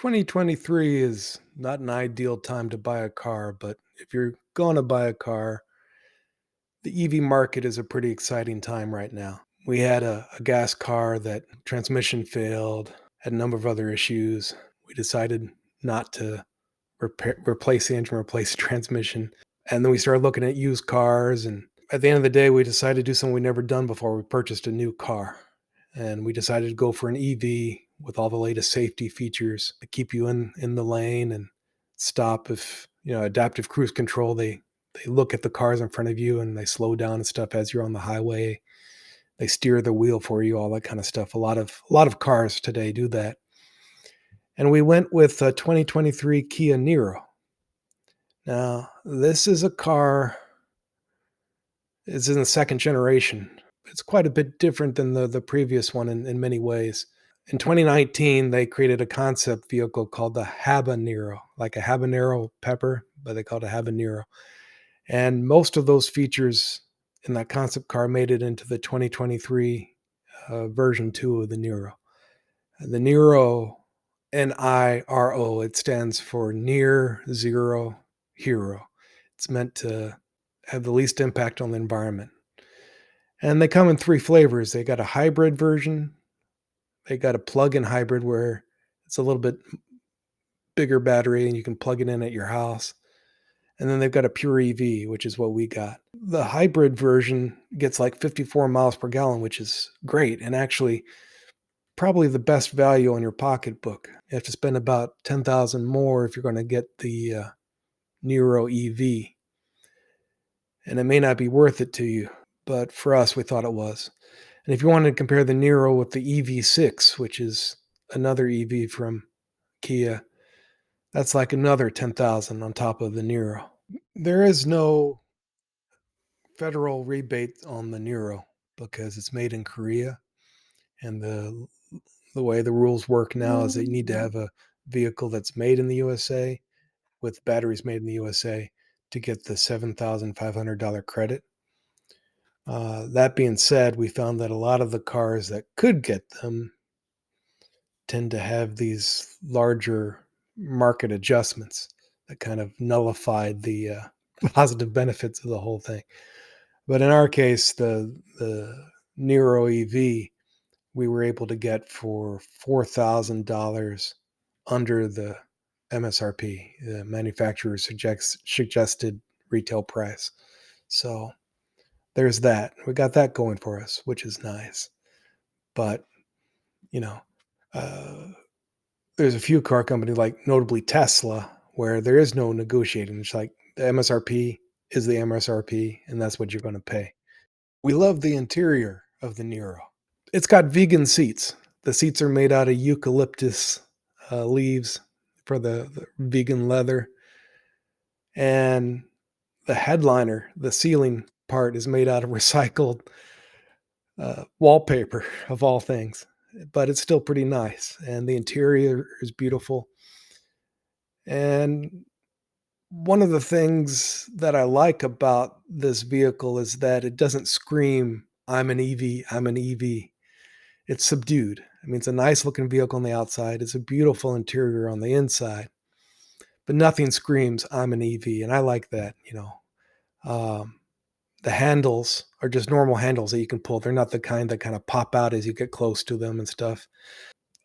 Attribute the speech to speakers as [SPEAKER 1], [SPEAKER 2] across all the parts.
[SPEAKER 1] 2023 is not an ideal time to buy a car, but if you're going to buy a car, the EV market is a pretty exciting time right now. We had a gas car that transmission failed, had a number of other issues. We decided not to replace the engine, replace the transmission. And then we started looking at used cars. And at the end of the day, we decided to do something we'd never done before. We purchased a new car. And we decided to go for an EV with all the latest safety features to keep you in the lane and stop if, adaptive cruise control. They look at the cars in front of you and they slow down and stuff as you're on the highway. They steer the wheel for you, all that kind of stuff. A lot of cars today do that. And we went with a 2023 Kia Niro. Now, this is a car, it's in the second generation. It's quite a bit different than the previous one in many ways. In 2019, they created a concept vehicle called the Habaniro, like a habanero pepper, but they called it a Habaniro. And most of those features in that concept car made it into the 2023 version 2 of the Niro. The Niro, Niro, it stands for Near Zero Hero. It's meant to have the least impact on the environment. And they come in three flavors. They got a hybrid version. They got a plug-in hybrid where it's a little bit bigger battery and you can plug it in at your house. And then they've got a pure EV, which is what we got. The hybrid version gets like 54 miles per gallon, which is great. And actually probably the best value on your pocketbook. You have to spend about 10,000 more if you're going to get the Niro EV. And it may not be worth it to you, but for us, we thought it was. And if you wanted to compare the Niro with the EV6, which is another EV from Kia, that's like another 10,000 on top of the Niro. There is no federal rebate on the Niro because it's made in Korea, and the way the rules work now is that you need to have a vehicle that's made in the USA with batteries made in the USA to get the $7,500 credit. That being said, we found that a lot of the cars that could get them tend to have these larger market adjustments that kind of nullified the positive benefits of the whole thing. But in our case, the Niro EV, we were able to get for $4,000 under the MSRP, the manufacturer suggested retail price. So there's that. We got that going for us, which is nice. But, you know, uh, there's a few car companies, like notably Tesla, where there is no negotiating. It's like the MSRP is the MSRP, and that's what you're going to pay. We love the interior of the Niro. It's got vegan seats. The seats are made out of eucalyptus leaves for the vegan leather. And the headliner, the ceiling part, is made out of recycled wallpaper, of all things. But it's still pretty nice. And the interior is beautiful. And one of the things that I like about this vehicle is that it doesn't scream, I'm an EV, I'm an EV. It's subdued. I mean, it's a nice looking vehicle on the outside. It's a beautiful interior on the inside, but nothing screams, I'm an EV. And I like that, the handles are just normal handles that you can pull. They're not the kind that kind of pop out as you get close to them and stuff.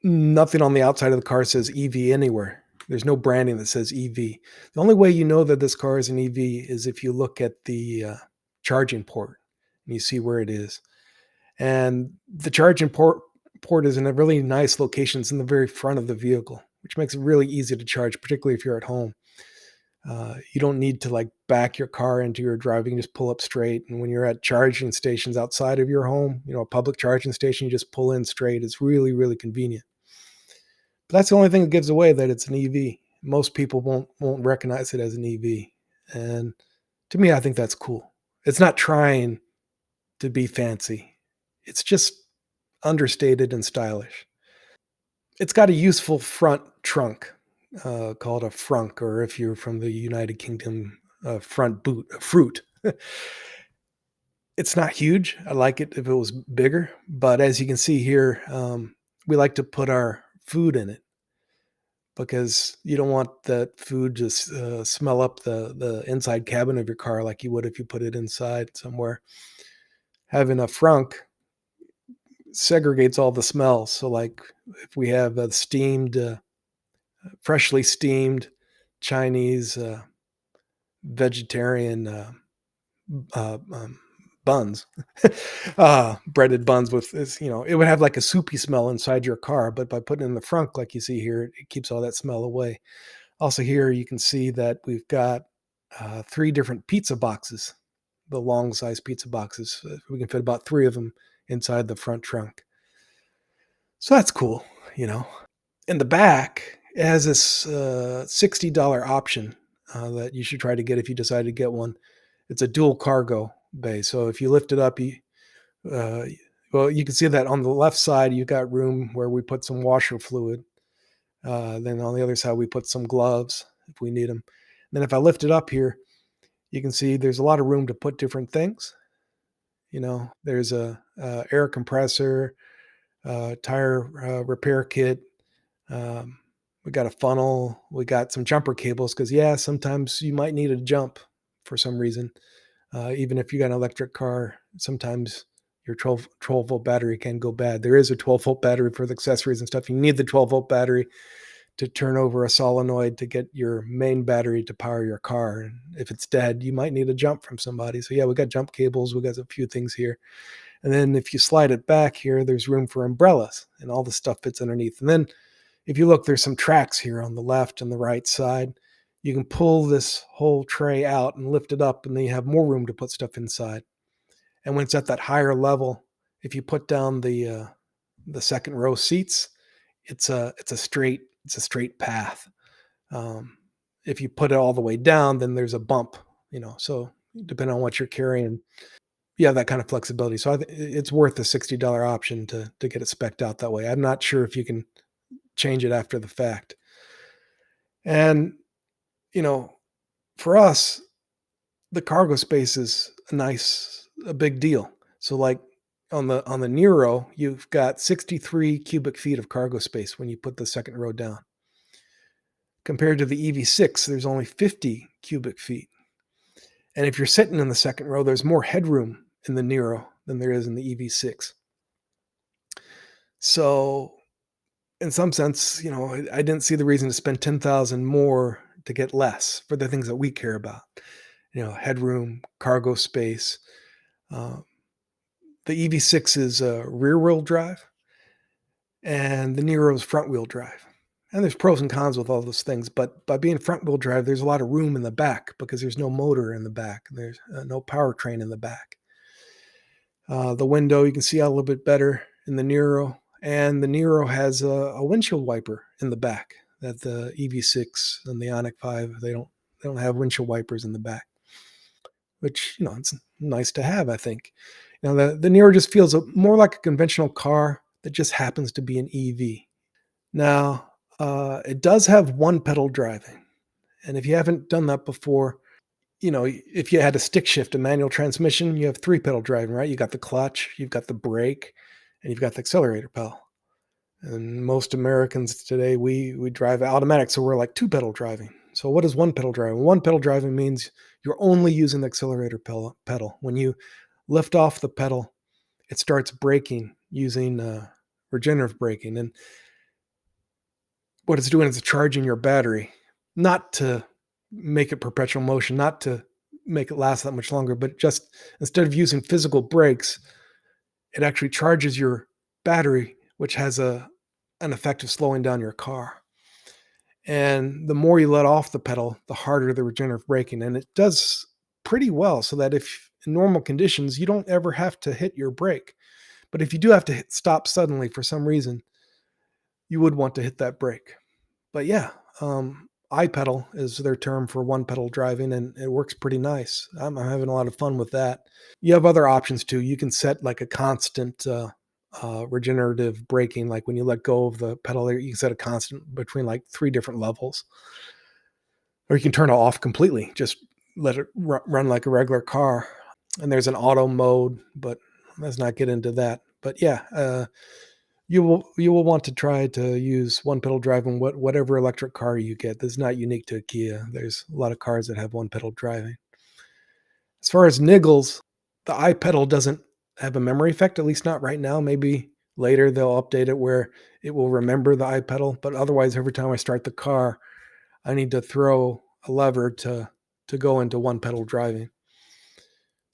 [SPEAKER 1] Nothing on the outside of the car says EV anywhere. There's no branding that says EV. The only way you know that this car is an EV is if you look at the charging port and you see where it is. And the charging port is in a really nice location. It's in the very front of the vehicle, which makes it really easy to charge, particularly if you're at home. You don't need to like back your car into your drive. You can just pull up straight. And when you're at charging stations outside of your home, a public charging station, you just pull in straight. It's really, really convenient. But that's the only thing that gives away that it's an EV. Most people won't recognize it as an EV. And to me, I think that's cool. It's not trying to be fancy. It's just understated and stylish. It's got a useful front trunk called a frunk, or if you're from the United Kingdom, front boot, a fruit. It's not huge. I like it if it was bigger, but as you can see here, we like to put our food in it. because you don't want that food to smell up the inside cabin of your car like you would if you put it inside somewhere. Having a frunk segregates all the smells. So, like, if we have a freshly steamed Chinese vegetarian buns, breaded buns with this, it would have like a soupy smell inside your car, but by putting it in the frunk, like you see here, it keeps all that smell away. Also, here you can see that we've got three different pizza boxes, the long size pizza boxes. We can fit about three of them inside the front trunk. So that's cool, you know. In the back, it has this $60 option that you should try to get if you decide to get one. It's a dual cargo bay. So if you lift it up, uh, well, you can see that on the left side, you've got room where we put some washer fluid. Then on the other side, we put some gloves if we need them. Then if I lift it up here, you can see there's a lot of room to put different things. There's a air compressor, tire repair kit. We got a funnel. We got some jumper cables because, yeah, sometimes you might need a jump for some reason. Even if you got an electric car, sometimes your 12-volt battery can go bad. There is a 12-volt battery for the accessories and stuff. You need the 12-volt battery to turn over a solenoid to get your main battery to power your car. And if it's dead, you might need a jump from somebody. So, yeah, we got jump cables. We got a few things here. And then if you slide it back here, there's room for umbrellas and all the stuff fits underneath. And then if you look, there's some tracks here on the left and the right side. You can pull this whole tray out and lift it up, and then you have more room to put stuff inside. And when it's at that higher level, if you put down the second row seats, it's a straight path. If you put it all the way down, then there's a bump. So depending on what you're carrying, you have that kind of flexibility. So it's worth the $60 option to get it specced out that way. I'm not sure if you can change it after the fact. And you know, for us, the cargo space is a big deal. So, like, on the Niro, you've got 63 cubic feet of cargo space when you put the second row down. Compared to the EV6, there's only 50 cubic feet. And if you're sitting in the second row, there's more headroom in the Niro than there is in the EV6. So, in some sense, I didn't see the reason to spend 10,000 more to get less for the things that we care about. Headroom, cargo space. The EV6 is rear-wheel drive, and the Niro is front-wheel drive. And there's pros and cons with all those things, but by being front-wheel drive, there's a lot of room in the back because there's no motor in the back. There's no powertrain in the back. The window, you can see out a little bit better in the Niro, and the Niro has a windshield wiper in the back that the EV6 and the Ioniq 5, they don't have windshield wipers in the back, which, it's nice to have, I think. The Niro just feels more like a conventional car that just happens to be an EV. Now, it does have one pedal driving. And if you haven't done that before, if you had a stick shift, a manual transmission, you have three pedal driving, right? You got the clutch, you've got the brake, and you've got the accelerator pedal. And most Americans today, we drive automatic, so we're like two pedal driving. So what is one pedal driving? One pedal driving means you're only using the accelerator pedal. When you lift off the pedal, it starts braking using regenerative braking. And what it's doing is charging your battery, not to make it perpetual motion, not to make it last that much longer, but just instead of using physical brakes, it actually charges your battery, which has an effect of slowing down your car. And the more you let off the pedal, the harder the regenerative braking. And it does pretty well so that if in normal conditions, you don't ever have to hit your brake. But if you do have to stop suddenly for some reason, you would want to hit that brake. But yeah, iPedal is their term for one pedal driving, and it works pretty nice. I'm having a lot of fun with that. You have other options too. You can set like a constant regenerative braking. Like when you let go of the pedal, you can set a constant between like 3 different levels. Or you can turn it off completely. Just let it run like a regular car. And there's an auto mode, but let's not get into that. But yeah, You will want to try to use one pedal drive in whatever electric car you get. This is not unique to a Kia. There's a lot of cars that have one pedal driving. As far as niggles, the iPedal doesn't have a memory effect, at least not right now. Maybe later they'll update it where it will remember the iPedal, but otherwise every time I start the car, I need to throw a lever to go into one pedal driving.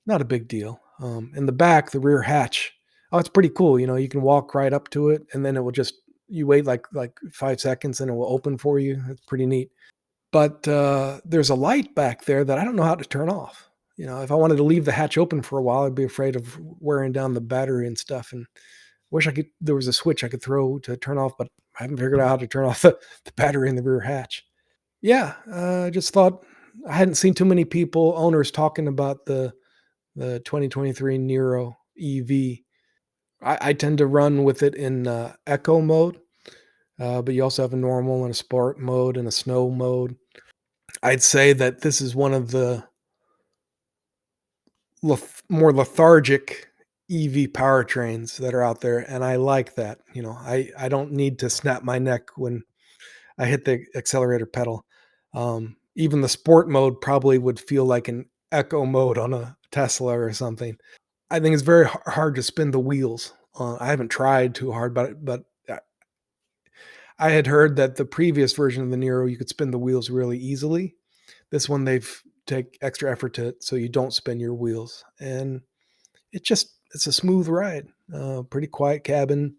[SPEAKER 1] Not a big deal. In the back, the rear hatch, oh, it's pretty cool. You can walk right up to it, and then it will just you wait like 5 seconds, and it will open for you. It's pretty neat. But there's a light back there that I don't know how to turn off. If I wanted to leave the hatch open for a while, I'd be afraid of wearing down the battery and stuff. And wish I could. There was a switch I could throw to turn off, but I haven't figured out how to turn off the battery in the rear hatch. Yeah, I just thought I hadn't seen too many owners talking about the 2023 Niro EV. I tend to run with it in eco mode, but you also have a normal and a sport mode and a snow mode. I'd say that this is one of the more lethargic EV powertrains that are out there, and I like that. I don't need to snap my neck when I hit the accelerator pedal. Even the sport mode probably would feel like an eco mode on a Tesla or something. I think it's very hard to spin the wheels. I haven't tried too hard, but I had heard that the previous version of the Nero, you could spin the wheels really easily. This one, they've take extra effort to so you don't spin your wheels, and it's a smooth ride. Pretty quiet cabin.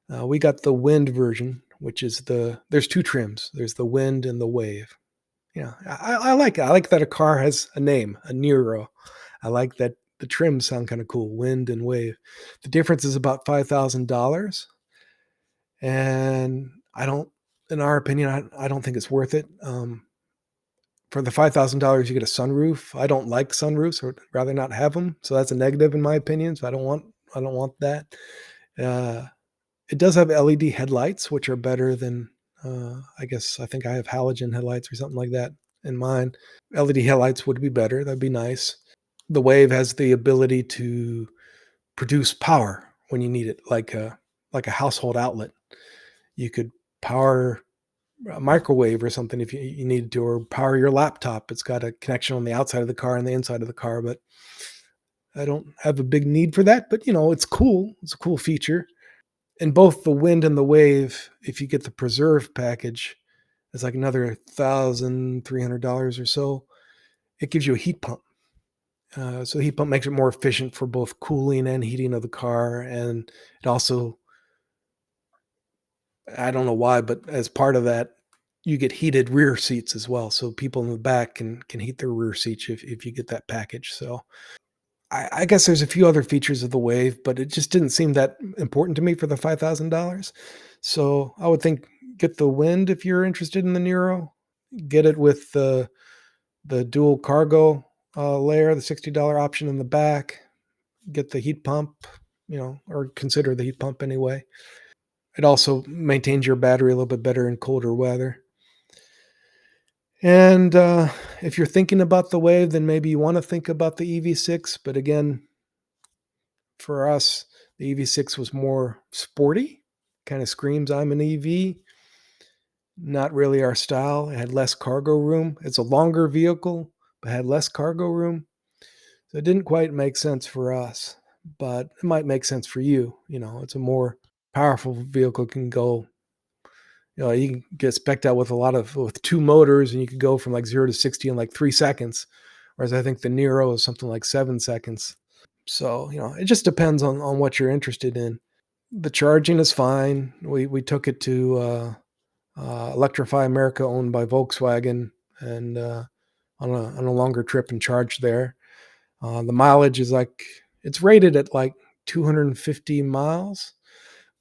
[SPEAKER 1] We got the wind version, which is there's two trims. There's the wind and the wave. Yeah, I like it. I like that a car has a name, a Nero. I like that the trims sound kind of cool, wind and wave. The difference is about $5,000, and in our opinion, I don't think it's worth it. For the $5,000, you get a sunroof. I don't like sunroofs, or rather not have them, so that's a negative in my opinion. So I don't want that. Uh, it does have LED headlights, which are better than I think I have halogen headlights or something like that in mine. LED headlights would be better. That'd be nice. The Wave has the ability to produce power when you need it, like a household outlet. You could power a microwave or something if you needed to, or power your laptop. It's got a connection on the outside of the car and the inside of the car, but I don't have a big need for that. But it's cool. It's a cool feature. And both the Wind and the Wave, if you get the Preserve package, it's like another $1,300 or so. It gives you a heat pump. So the heat pump makes it more efficient for both cooling and heating of the car, and it also, I don't know why, but as part of that, you get heated rear seats as well, so people in the back can heat their rear seats if you get that package. So I guess there's a few other features of the Wave, but it just didn't seem that important to me for the $5,000. So I would think get the Wind if you're interested in the Nero. Get it with the dual cargo layer, the $60 option in the back. Get the heat pump, or consider the heat pump anyway. It also maintains your battery a little bit better in colder weather. And if you're thinking about the Wave, then maybe you want to think about the EV6. But again, for us, the EV6 was more sporty, kind of screams I'm an EV. Not really our style. It had less cargo room. It's a longer vehicle, but had less cargo room. So it didn't quite make sense for us, but it might make sense for you. It's a more powerful vehicle. Can go, you can get specced out with two motors, and you could go from like 0 to 60 in like 3 seconds. Whereas I think the Nero is something like 7 seconds. So, it just depends on what you're interested in. The charging is fine. We took it to Electrify America, owned by Volkswagen, and on a longer trip and charged there. The mileage is it's rated at like 250 miles,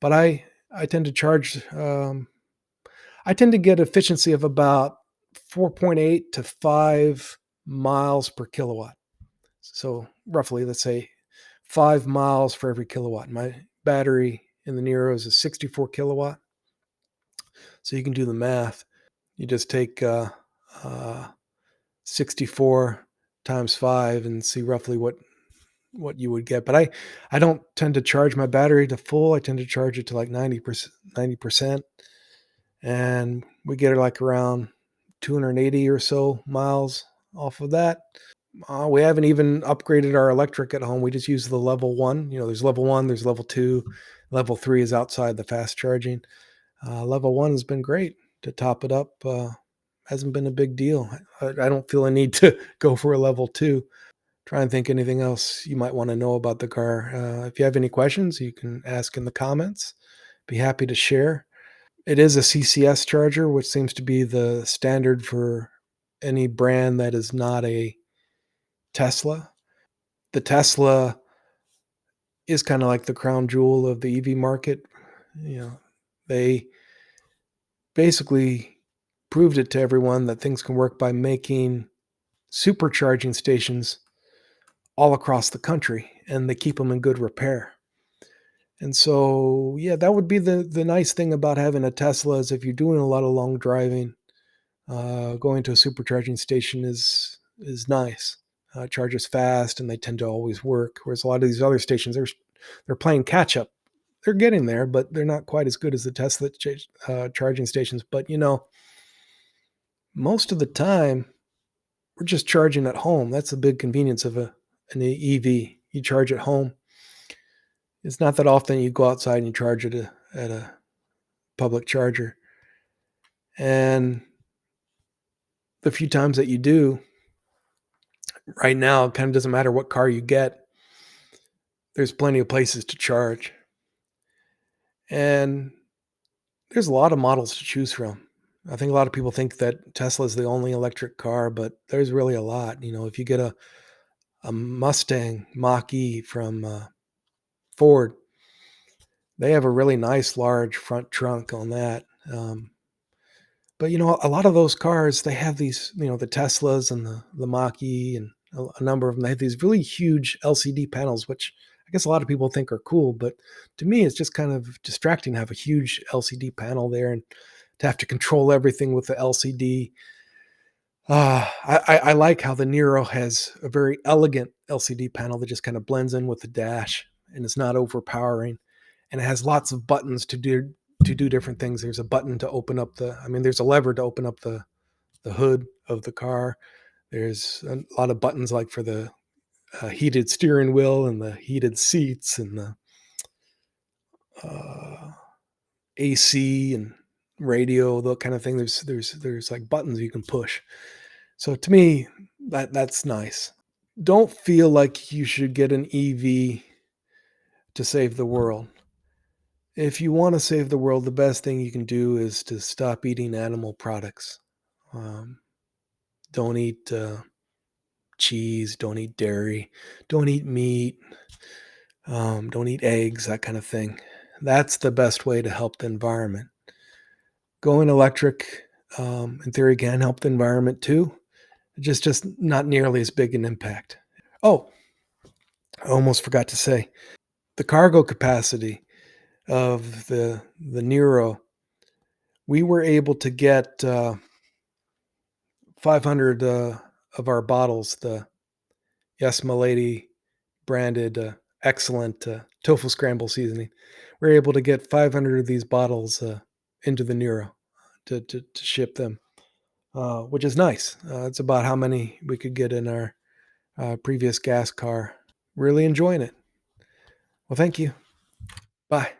[SPEAKER 1] but I tend to charge. I tend to get efficiency of about 4.8 to 5 miles per kilowatt. So roughly, let's say 5 miles for every kilowatt. My battery in the Nero is a 64 kilowatt. So you can do the math. You just take 64 times 5 and see roughly what what you would get. But I don't tend to charge my battery to full. I tend to charge it to like 90%, and we get like around 280 or so miles off of that. We haven't even upgraded our electric at home. We just use the level one. There's level one, there's level two, level three is outside the fast charging. Level one has been great to top it up. Hasn't been a big deal. I don't feel a need to go for a level two. Try and think anything else you might want to know about the car. If you have any questions, you can ask in the comments. Be happy to share. It is a CCS charger, which seems to be the standard for any brand that is not a Tesla. The Tesla is kind of like the crown jewel of the EV market. They basically proved it to everyone that things can work by making supercharging stations all across the country, and they keep them in good repair. And so, yeah, that would be the nice thing about having a Tesla is if you're doing a lot of long driving, going to a supercharging station is nice. Charges fast, and they tend to always work. Whereas a lot of these other stations, they're playing catch up. They're getting there, but they're not quite as good as the Tesla charging stations. But most of the time, we're just charging at home. That's the big convenience of an EV. You charge at home. It's not that often you go outside and you charge at a public charger. And the few times that you do, right now, it kind of doesn't matter what car you get. There's plenty of places to charge. And there's a lot of models to choose from. I think a lot of people think that Tesla is the only electric car, but there's really a lot. If you get a Mustang Mach-E from Ford, they have a really nice large front trunk on that. But a lot of those cars, they have these, the Teslas and the Mach-E and a number of them, they have these really huge LCD panels, which I guess a lot of people think are cool. But to me, it's just kind of distracting to have a huge LCD panel there and to have to control everything with the LCD. I like how the Niro has a very elegant LCD panel that just kind of blends in with the dash and it's not overpowering. And it has lots of buttons to do different things. There's a button to open up there's a lever to open up the hood of the car. There's a lot of buttons like for the heated steering wheel and the heated seats and the uh, AC and radio, that kind of thing. There's like buttons you can push. So to me, that's nice. Don't feel like you should get an EV to save the world. If you want to save the world, the best thing you can do is to stop eating animal products. Um, don't eat cheese, don't eat dairy, don't eat meat, don't eat eggs, that kind of thing. That's the best way to help the environment. Going electric, in theory, can help the environment too. Just not nearly as big an impact. Oh, I almost forgot to say the cargo capacity of the Niro. We were able to get 500 of our bottles, the Yes Milady branded excellent tofu scramble seasoning. We're able to get 500 of these bottles into the Niro to ship them, which is nice. It's about how many we could get in our previous gas car. Really enjoying it. Well, thank you. Bye.